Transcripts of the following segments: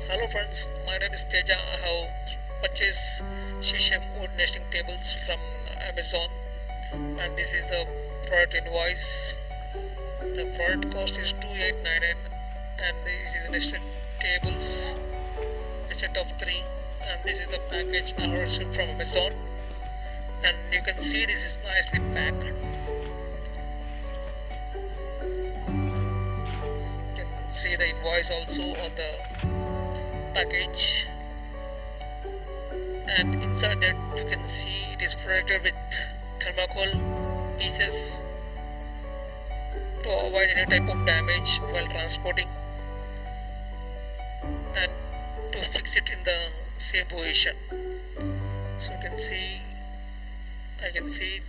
Hello friends, my name is Teja. I have purchased Sheesham wood nesting tables from Amazon, and this is the product invoice. The product cost is 2899, and this is nested tables, a set of 3, and this is the package I received from Amazon. And you can see this is nicely packed. You can see the invoice also on the package, and inside that you can see it is protected with thermocol pieces to avoid any type of damage while transporting, and to fix it in the same position. So you can see, I can see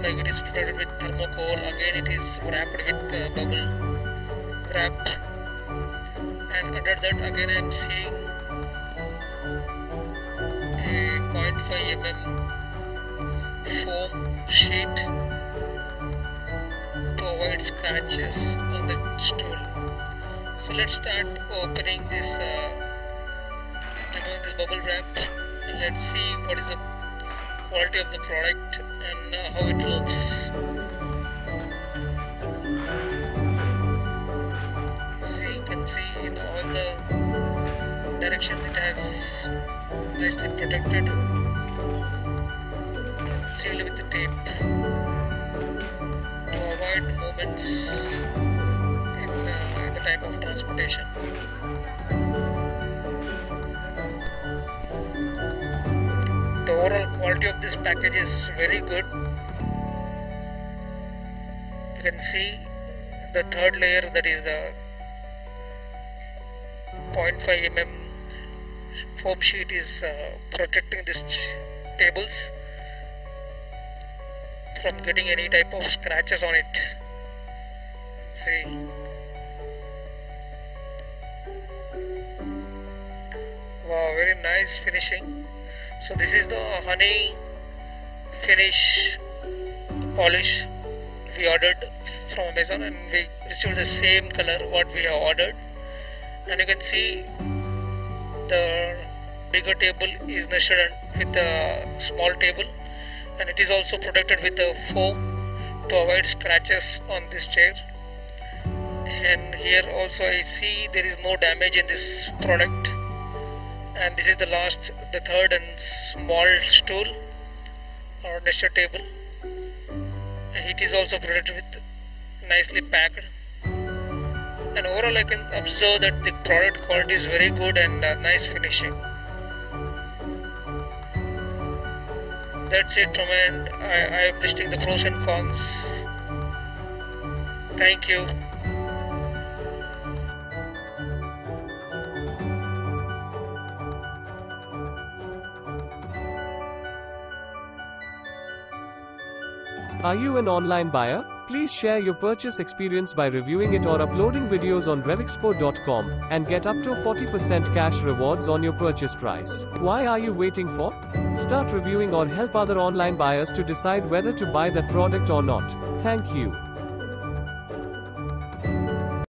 like it is protected with thermocol. Again it is wrapped with bubble wrapped, and under that again I am seeing a 0.5 mm foam sheet to avoid scratches on the stool. So let's start opening this, removing this bubble wrap, and let's see what is the quality of the product and how it looks. You can see in all the direction it has nicely protected, sealed with the tape to avoid movements in the time of transportation. The overall quality of this package is very good. You can see the third layer, that is the 0.5 mm foam sheet, is protecting these tables from getting any type of scratches on it. See, wow, very nice finishing. So this is the honey finish polish we ordered from Amazon, and we received the same color what we have ordered. And you can see the bigger table is nested with the small table, and it is also protected with the foam to avoid scratches on this chair. And here also I see there is no damage in this product. And this is the third and small stool or nested table, and it is also protected with nicely packed. And overall I can observe that the product quality is very good and nice finishing. That's it from my end. I am listing the pros and cons. Thank you. Are you an online buyer? Please share your purchase experience by reviewing it or uploading videos on RevExpo.com and get up to 40% cash rewards on your purchase price. Why are you waiting for? Start reviewing or help other online buyers to decide whether to buy that product or not. Thank you.